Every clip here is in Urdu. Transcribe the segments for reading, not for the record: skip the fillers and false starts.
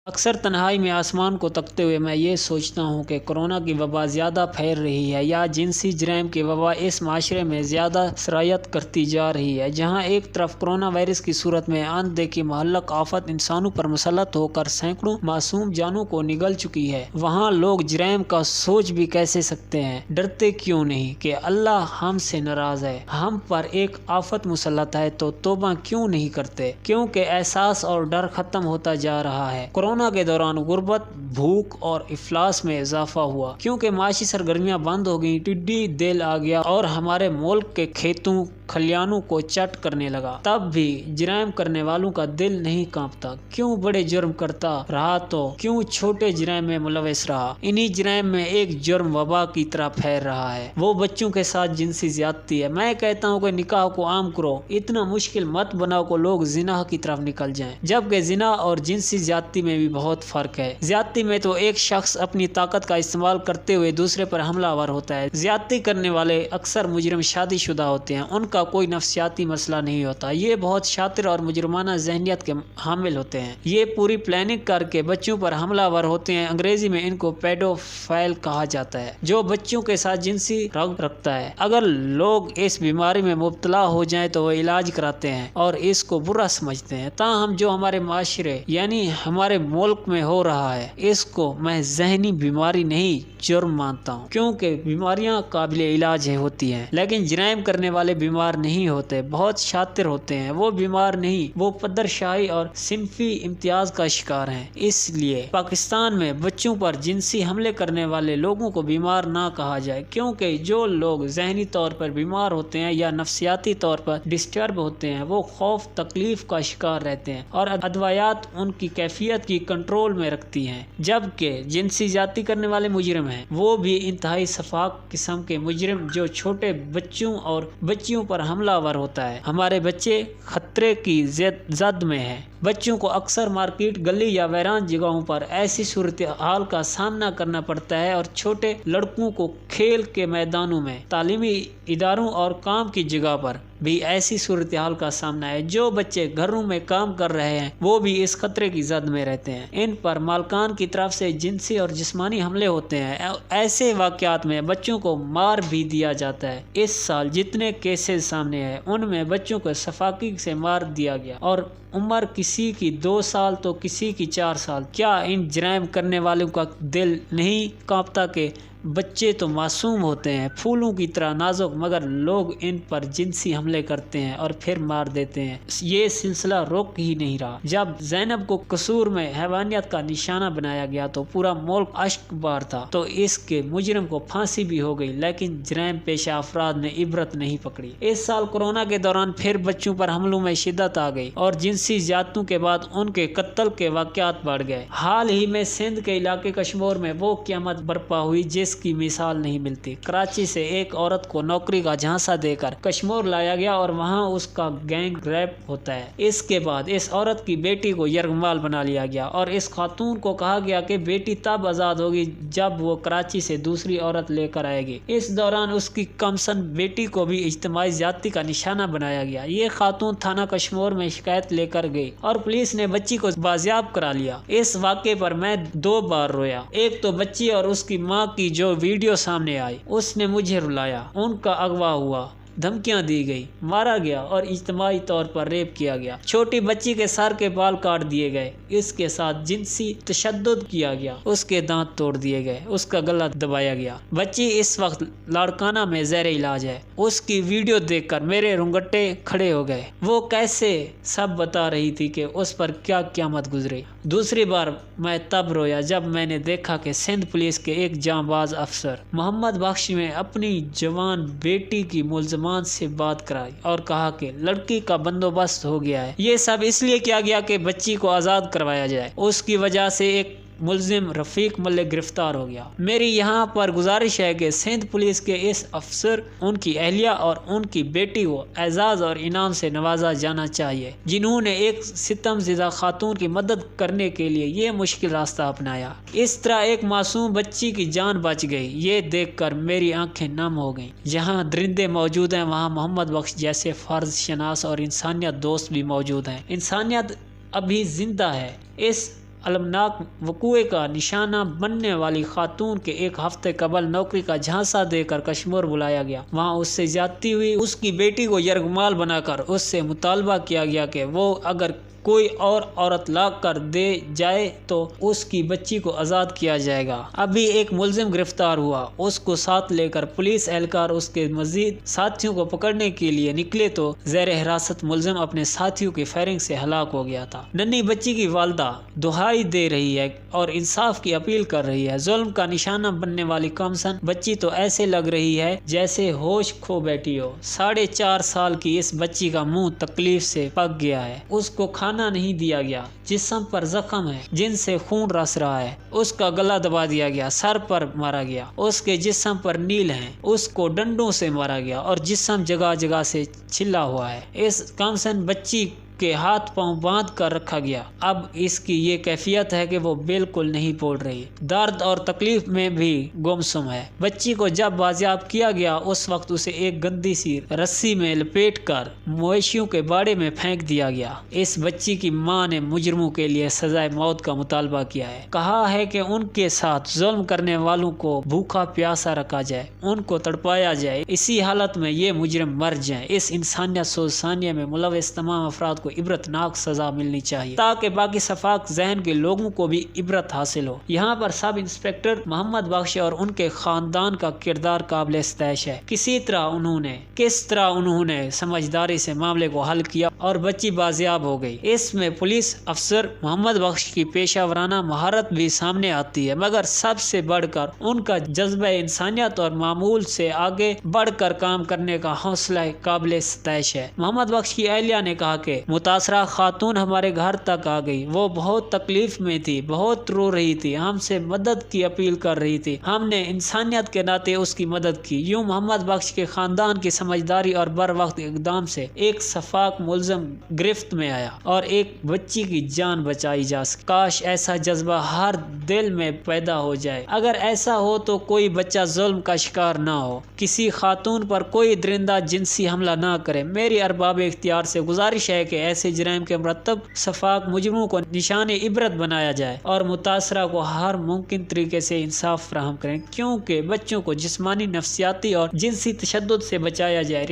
اکثر تنہائی میں آسمان کو تکتے ہوئے میں یہ سوچتا ہوں کہ کورونا کی وبا زیادہ پھیل رہی ہے یا جنسی جرائم کی وبا اس معاشرے میں زیادہ سرایت کرتی جا رہی ہے۔ جہاں ایک طرف کورونا وائرس کی صورت میں اندھ دیکھی مہلک آفت انسانوں پر مسلط ہو کر سینکڑوں معصوم جانوں کو نگل چکی ہے، وہاں لوگ جرائم کا سوچ بھی کیسے سکتے ہیں؟ ڈرتے کیوں نہیں کہ اللہ ہم سے ناراض ہے؟ ہم پر ایک آفت مسلط ہے تو توبہ کیوں نہیں کرتے؟ کیونکہ احساس اور ڈر ختم ہوتا جا رہا ہے۔ کورونا کے دوران غربت، بھوک اور افلاس میں اضافہ ہوا کیونکہ معاشی سرگرمیاں بند ہو گئیں، ٹڈی دل آ گیا اور ہمارے ملک کے کھیتوں کھلیانوں کو چٹ کرنے لگا۔ تب بھی جرائم کرنے والوں کا دل نہیں کانپتا۔ کیوں بڑے جرم کرتا رہا تو کیوں چھوٹے جرائم میں ملوث رہا؟ انہی جرائم میں ایک جرم وبا کی طرح پھیل رہا ہے، وہ بچوں کے ساتھ جنسی زیادتی ہے۔ میں کہتا ہوں کہ نکاح کو عام کرو، اتنا مشکل مت بناؤ کہ لوگ زنا کی طرف نکل جائیں، جبکہ زنا اور جنسی زیادتی میں بھی بہت فرق ہے۔ زیادتی میں تو ایک شخص اپنی طاقت کا استعمال کرتے ہوئے دوسرے پر حملہ آور ہوتا ہے۔ زیادتی کرنے والے اکثر مجرم شادی شدہ ہوتے ہیں، ان کا کوئی نفسیاتی مسئلہ نہیں ہوتا، یہ بہت شاطر اور مجرمانہ ذہنیت کے حامل ہوتے ہیں۔ یہ پوری پلاننگ کر کے بچوں پر حملہ آور ہوتے ہیں۔ انگریزی میں ان کو پیڈوفائل کہا جاتا ہے، جو بچوں کے ساتھ جنسی رغبت رکھتا ہے۔ اگر لوگ اس بیماری میں مبتلا ہو جائیں تو وہ علاج کراتے ہیں اور اس کو برا سمجھتے ہیں۔ تاہم جو ہمارے معاشرے یعنی ہمارے ملک میں ہو رہا ہے، اس کو میں ذہنی بیماری نہیں جرم مانتا ہوں، کیونکہ بیماریاں قابل علاج ہوتی ہیں، لیکن جرائم کرنے والے بیمار نہیں ہوتے، بہت شاطر ہوتے ہیں۔ وہ بیمار نہیں، وہ پدر شاہی اور صنفی امتیاز کا شکار ہیں۔ اس لیے پاکستان میں بچوں پر جنسی حملے کرنے والے لوگوں کو بیمار نہ کہا جائے، کیونکہ جو لوگ ذہنی طور پر بیمار ہوتے ہیں یا نفسیاتی طور پر ڈسٹرب ہوتے ہیں، وہ خوف تکلیف کا شکار رہتے ہیں اور ادویات ان کی کیفیت کی کنٹرول میں رکھتی ہیں، جبکہ جنسی زیادتی کرنے والے مجرم ہیں وہ بھی انتہائی شفاق قسم کے مجرم جو چھوٹے بچوں اور بچیوں پر حملہ آور ہوتا ہے۔ ہمارے بچے خطرے کی زد میں ہیں۔ بچوں کو اکثر مارکیٹ، گلی یا ویران جگہوں پر ایسی صورتحال کا سامنا کرنا پڑتا ہے اور چھوٹے لڑکوں کو کھیل کے میدانوں میں، تعلیمی اداروں اور کام کی جگہ پر بھی ایسی صورتحال کا سامنا ہے۔ جو بچے گھروں میں کام کر رہے ہیں وہ بھی اس خطرے کی زد میں رہتے ہیں۔ ان پر مالکان کی طرف سے جنسی اور جسمانی حملے ہوتے ہیں۔ ایسے واقعات میں بچوں کو مار بھی دیا جاتا ہے۔ اس سال جتنے کیسز سامنے آئے ان میں بچوں کو شفاقی سے مار دیا گیا اور عمر کسی کی 2 سال تو کسی کی 4 سال۔ کیا ان جرائم کرنے والوں کا دل نہیں کانپتا کہ بچے تو معصوم ہوتے ہیں، پھولوں کی طرح نازک، مگر لوگ ان پر جنسی حملے کرتے ہیں اور پھر مار دیتے ہیں۔ یہ سلسلہ رک ہی نہیں رہا۔ جب زینب کو قصور میں حیوانیت کا نشانہ بنایا گیا تو پورا ملک اشک بار تھا، تو اس کے مجرم کو پھانسی بھی ہو گئی، لیکن جرائم پیشہ افراد نے عبرت نہیں پکڑی۔ اس سال کورونا کے دوران پھر بچوں پر حملوں میں شدت آ گئی اور جنسی زیادتیوں کے بعد ان کے قتل کے واقعات بڑھ گئے۔ حال ہی میں سندھ کے علاقے کشمور میں وہ قیامت برپا ہوئی جس کی مثال نہیں ملتی۔ کراچی سے ایک عورت کو نوکری کا جھانسا دے کر کشمور لایا گیا اور وہاں اس کا گینگ ریپ ہوتا ہے۔ اس کے بعد اس عورت کی بیٹی کو یرغمال بنا لیا گیا اور اس خاتون کو کہا گیا کہ بیٹی تب آزاد ہوگی جب وہ کراچی سے دوسری عورت لے کر آئے گی۔ اس دوران اس کی کمسن بیٹی کو بھی اجتماعی زیادتی کا نشانہ بنایا گیا۔ یہ خاتون تھانہ کشمور میں شکایت لے کر گئی اور پولیس نے بچی کو بازیاب کرا لیا۔ اس واقعے پر میں 2 بار رویا۔ ایک تو بچی اور اس کی ماں کی جو ویڈیو سامنے آئی اس نے مجھے رلایا۔ ان کا اغوا ہوا، دھمکیاں دی گئی، مارا گیا اور اجتماعی طور پر ریپ کیا گیا۔ چھوٹی بچی کے سر کے بال کاٹ دیے گئے، اس کے ساتھ جنسی تشدد کیا گیا، اس کے دانت توڑ دیے گئے، اس کا گلا دبایا گیا۔ بچی اس وقت لاڑکانہ میں زیر علاج ہے۔ اس کی ویڈیو دیکھ کر میرے رونگٹے کھڑے ہو گئے۔ وہ کیسے سب بتا رہی تھی کہ اس پر کیا قیامت گزری۔ دوسری بار میں تب رویا جب میں نے دیکھا کہ سندھ پولیس کے ایک جانباز افسر محمد بخش نے اپنی جوان بیٹی کی ملزمان سے بات کرائی اور کہا کہ لڑکی کا بندوبست ہو گیا ہے، یہ سب اس لیے کیا گیا کہ بچی کو آزاد کروایا جائے۔ اس کی وجہ سے ایک ملزم رفیق ملک گرفتار ہو گیا۔ میری یہاں پر گزارش ہے کہ سندھ پولیس کے اس افسر، ان کی اہلیہ اور ان کی بیٹی کو اعزاز اور انعام سے نوازا جانا چاہیے، جنہوں نے ایک ستم زدہ خاتون کی مدد کرنے کے لیے یہ مشکل راستہ اپنایا۔ اس طرح ایک معصوم بچی کی جان بچ گئی، یہ دیکھ کر میری آنکھیں نم ہو گئیں۔ جہاں درندے موجود ہیں وہاں محمد بخش جیسے فرض شناس اور انسانیت دوست بھی موجود ہیں۔ انسانیت ابھی زندہ ہے۔ اس المناک وقوعے کا نشانہ بننے والی خاتون کے ایک ہفتے قبل نوکری کا جھانسا دے کر کشمیر بلایا گیا۔ وہاں اس سے زیادتی ہوئی۔ اس کی بیٹی کو یرغمال بنا کر اس سے مطالبہ کیا گیا کہ وہ اگر کوئی اور عورت لا کر دے جائے تو اس کی بچی کو آزاد کیا جائے گا۔ ابھی ایک ملزم گرفتار ہوا۔ اس کو ساتھ لے کر پولیس اہلکار اس کے مزید ساتھیوں کو پکڑنے کے لیے نکلے تو زیر حراست ملزم اپنے ساتھیوں کی فائرنگ سے ہلاک ہو گیا تھا۔ ننھی بچی کی والدہ دہائی دے رہی ہے اور انصاف کی اپیل کر رہی ہے۔ ظلم کا نشانہ بننے والی کمسن بچی تو ایسے لگ رہی ہے جیسے ہوش کھو بیٹھی ہو۔ 4.5 سال کی اس بچی کا منہ تکلیف سے پک گیا ہے۔ اس کو کھانا نہیں دیا گیا، جسم پر زخم ہے جن سے خون رس رہا ہے، اس کا گلا دبا دیا گیا، سر پر مارا گیا، اس کے جسم پر نیل ہیں، اس کو ڈنڈوں سے مارا گیا اور جسم جگہ جگہ سے چھلا ہوا ہے۔ اس کمسن بچی کے ہاتھ پاؤں باندھ کر رکھا گیا۔ اب اس کی یہ کیفیت ہے کہ وہ بالکل نہیں بول رہی، درد اور تکلیف میں بھی گمسم ہے۔ بچی کو جب بازیاب کیا گیا اس وقت اسے ایک گندی سی رسی میں لپیٹ کر مویشیوں کے باڑے میں پھینک دیا گیا۔ اس بچی کی ماں نے مجرموں کے لیے سزائے موت کا مطالبہ کیا ہے۔ کہا ہے کہ ان کے ساتھ ظلم کرنے والوں کو بھوکا پیاسا رکھا جائے، ان کو تڑپایا جائے، اسی حالت میں یہ مجرم مر جائیں۔ اس انسانیت سوز ثانیہ میں ملوث تمام افراد کو عبرتناک سزا ملنی چاہیے تاکہ باقی صفاق ذہن کے لوگوں کو بھی عبرت حاصل ہو۔ یہاں پر سب انسپکٹر محمد بخش اور ان کے خاندان کا کردار قابل ستائش ہے۔ کس طرح انہوں نے سمجھداری سے معاملے کو حل کیا اور بچی بازیاب ہو گئی۔ اس میں پولیس افسر محمد بخش کی پیشہ ورانہ مہارت بھی سامنے آتی ہے، مگر سب سے بڑھ کر ان کا جذبہ انسانیت اور معمول سے آگے بڑھ کر کام کرنے کا حوصلہ قابل ستائش ہے۔ محمد بخش کی اہلیہ نے کہا کہ متاثرہ خاتون ہمارے گھر تک آ گئی۔ وہ بہت تکلیف میں تھی، بہت رو رہی تھی، ہم سے مدد کی اپیل کر رہی تھی۔ ہم نے انسانیت کے ناطے اس کی مدد کی۔ یوں محمد بخش کے خاندان کی سمجھداری اور بر وقت اقدام سے ایک شفاق ملزم گرفت میں آیا اور ایک بچی کی جان بچائی جا سکی۔ کاش ایسا جذبہ ہر دل میں پیدا ہو جائے۔ اگر ایسا ہو تو کوئی بچہ ظلم کا شکار نہ ہو، کسی خاتون پر کوئی درندہ جنسی حملہ نہ کرے۔ میری ارباب اختیار سے گزارش ہے کہ ایسے جرائم کے مرتب شفاق مجرموں کو نشان عبرت بنایا جائے اور متاثرہ کو ہر ممکن طریقے سے انصاف فراہم کریں، کیونکہ بچوں کو جسمانی، نفسیاتی اور جنسی تشدد سے بچایا جائے۔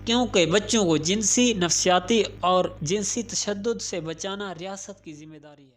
کیونکہ بچوں کو جنسی، نفسیاتی اور جنسی تشدد سے بچانا ریاست کی ذمہ داری ہے۔